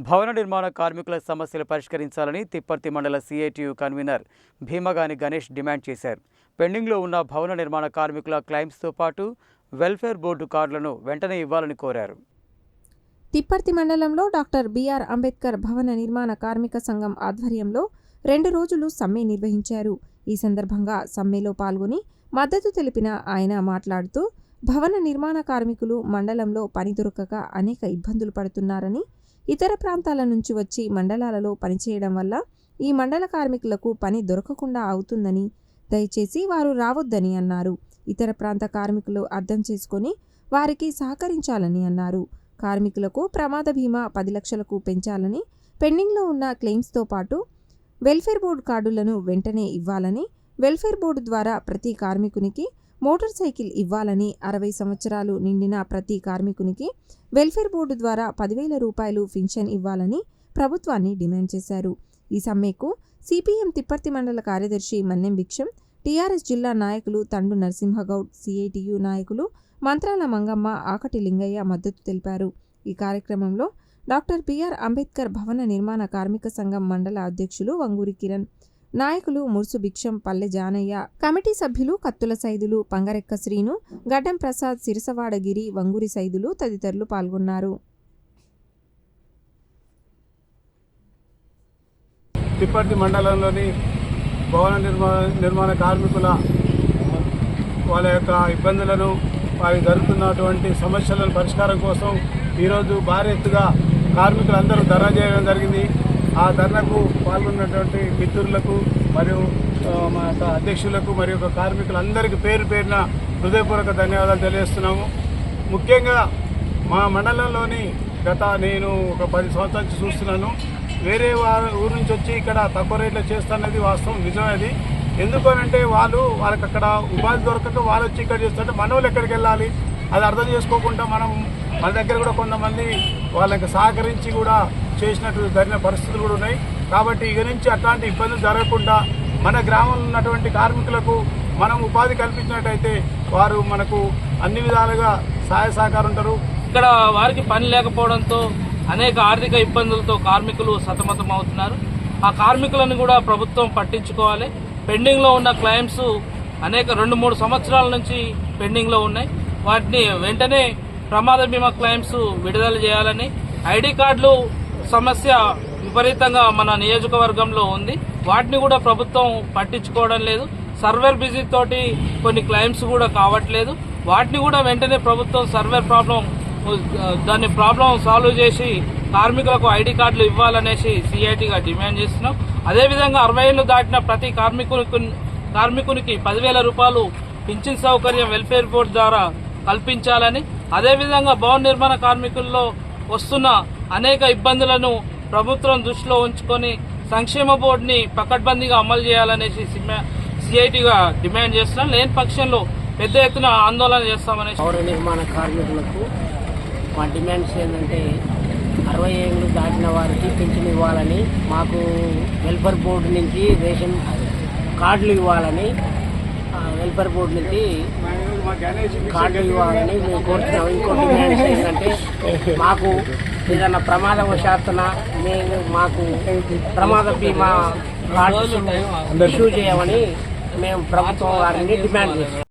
భవన నిర్మాణ కార్మికుల సమస్యలు పరిష్కరించాలని తిప్పర్తి మండల CITU convener Bheemagani Ganesh demand చేశారు. పెండింగ్లో ఉన్న భవన నిర్మాణ కార్మికుల క్లెయిమ్స్తో పాటు వెల్ఫేర్ బోర్డు కార్డులను వెంటనే ఇవ్వాలని కోరారు. తిప్పర్తి మండలంలో డాక్టర్ బిఆర్ అంబేద్కర్ భవన నిర్మాణ కార్మిక సంఘం ఆధ్వర్యంలో 2 రోజులు సమ్మె నిర్వహించారు. ఈ సందర్భంగా సమ్మెలో పాల్గొని మద్దతు తెలిపిన ఆయన మాట్లాడుతూ భవన నిర్మాణ కార్మికులు మండలంలో పని దొరకక అనేక ఇబ్బందులు పడుతున్నారని, ఇతర ప్రాంతాల నుంచి వచ్చి మండలాలలో పనిచేయడం వల్ల ఈ మండల కార్మికులకు పని దొరకకుండా అవుతుందని, దయచేసి వారు రావద్దని అన్నారు. ఇతర ప్రాంత కార్మికులు అర్థం చేసుకొని వారికి సహకరించాలని అన్నారు. కార్మికులకు ప్రమాద బీమా 10 లక్షలకు పెంచాలని, పెండింగ్లో ఉన్న క్లెయిమ్స్తో పాటు వెల్ఫేర్ బోర్డు కార్డులను వెంటనే ఇవ్వాలని, వెల్ఫేర్ బోర్డు ద్వారా ప్రతి కార్మికునికి మోటార్ సైకిల్ ఇవ్వాలని, 60 సంవత్సరాలు నిండిన ప్రతి కార్మికునికి వెల్ఫేర్ బోర్డు ద్వారా 10,000 రూపాయలు పింఛన్ ఇవ్వాలని ప్రభుత్వాన్ని డిమాండ్ చేశారు. ఈ సమ్మెకు సిపిఎం తిప్పర్తి మండల కార్యదర్శి మన్నెం భిక్షం, టీఆర్ఎస్ జిల్లా నాయకులు తండు నరసింహగౌడ్, సిఐటియు నాయకులు మంత్రాల మంగమ్మ, ఆకటి లింగయ్య మద్దతు తెలిపారు. ఈ కార్యక్రమంలో డాక్టర్ బిఆర్ అంబేద్కర్ భవన నిర్మాణ కార్మిక సంఘం మండల అధ్యక్షులు వంగూరి కిరణ్, నాయకులు ముర్సు భిక్షం, పల్లె జానయ్య, కమిటీ సభ్యులు కత్తుల సైదులు, పంగరెక్క శ్రీను, గడ్డం ప్రసాద్, సిరసవాడగిరి, వంగూరి సైదులు తదితరులు పాల్గొన్నారు. తిప్పర్తి మండలంలోని భవన నిర్మాణ కార్మికుల వాళ్ళ యొక్క ఇబ్బందులను, వారికి జరుగుతున్నటువంటి సమస్యలను పరిష్కారం కోసం ఈరోజు భారీ ఎత్తుగా కార్మికులందరూ ధర్నా చేయడం జరిగింది. ఆ ధర్నాకు పాల్గొన్నటువంటి మిత్రులకు మరియు మా యొక్క అధ్యక్షులకు మరియు కార్మికులందరికీ పేరు పేరున హృదయపూర్వక ధన్యవాదాలు తెలియజేస్తున్నాము. ముఖ్యంగా మా మండలంలోని నేను ఒక 10 సంవత్సరాల నుంచి చూస్తున్నాను. వేరే ఊరు నుంచి వచ్చి ఇక్కడ తక్కువ రేట్లో చేస్తున్నది వాస్తవం, నిజమేది. ఎందుకనంటే వాళ్ళకి అక్కడ ఉపాధి దొరకక వాళ్ళు వచ్చి ఇక్కడ చేస్తుంటే మన వాళ్ళు ఎక్కడికి వెళ్ళాలి, అది అర్థం చేసుకోకుండా మన దగ్గర కూడా కొంతమంది వాళ్ళకి సహకరించి కూడా చేసినట్టు జరిగిన పరిస్థితులు కూడా ఉన్నాయి. కాబట్టి ఇక నుంచి అట్లాంటి ఇబ్బందులు జరగకుండా మన గ్రామంలో ఉన్నటువంటి కార్మికులకు మనం ఉపాధి కల్పించినట్టయితే వారు మనకు అన్ని విధాలుగా సహాయ సహకారం ఉంటారు. ఇక్కడ వారికి పని లేకపోవడంతో అనేక ఆర్థిక ఇబ్బందులతో కార్మికులు సతమతం అవుతున్నారు. ఆ కార్మికులను కూడా ప్రభుత్వం పట్టించుకోవాలి. పెండింగ్లో ఉన్న క్లెయిమ్స్ అనేక 2-3 సంవత్సరాల నుంచి పెండింగ్లో ఉన్నాయి. వాటిని వెంటనే ప్రమాద బీమా క్లెయిమ్స్ విడుదల చేయాలని, ఐడి కార్డులు సమస్య విపరీతంగా మన నియోజకవర్గంలో ఉంది. వాటిని కూడా ప్రభుత్వం పట్టించుకోవడం లేదు. సర్వర్ బిజీ తోటి కొన్ని క్లెయిమ్స్ కూడా కావట్లేదు. వాటిని కూడా వెంటనే ప్రభుత్వం సర్వర్ దాని ప్రాబ్లం సాల్వ్ చేసి కార్మికులకు ఐడి కార్డులు ఇవ్వాలనేసి సిఐటిగా డిమాండ్ చేస్తున్నాం. అదేవిధంగా 60 ఏళ్లు దాటిన ప్రతి కార్మికునికి 10,000 రూపాయలు పింఛన్ సౌకర్యం వెల్ఫేర్ బోర్డు ద్వారా కల్పించాలని, అదేవిధంగా భవన నిర్మాణ కార్మికుల్లో వస్తున్న అనేక ఇబ్బందులను ప్రభుత్వం దృష్టిలో ఉంచుకొని సంక్షేమ బోర్డుని పకడ్బందీగా అమలు చేయాలనేసి సిఐటిగా డిమాండ్ చేస్తున్నాం. లేని పక్షంలో పెద్ద ఎత్తున ఆందోళన చేస్తామని. భవన నిర్మాణ కార్మికులకు మా డిమాండ్స్ ఏంటంటే 60 ఏళ్ళు దాటిన వారికి పింఛన్ ఇవ్వాలని, మాకు వెల్ఫేర్ బోర్డు నుంచి రేషన్ కార్డులు ఇవ్వాలని, వెల్ఫేర్ బోర్డు నుంచి కార్డులు ఇవ్వాలని మేము కోరుతున్నాం. ఇంకో డిమాండ్స్ ఏంటంటే మాకు ఏదైనా ప్రమాదవశాత్తున మాకు ప్రమాద బీమా కార్డు ఇష్యూ చేయమని మేము ప్రభుత్వం వారిని డిమాండ్ చేస్తాం.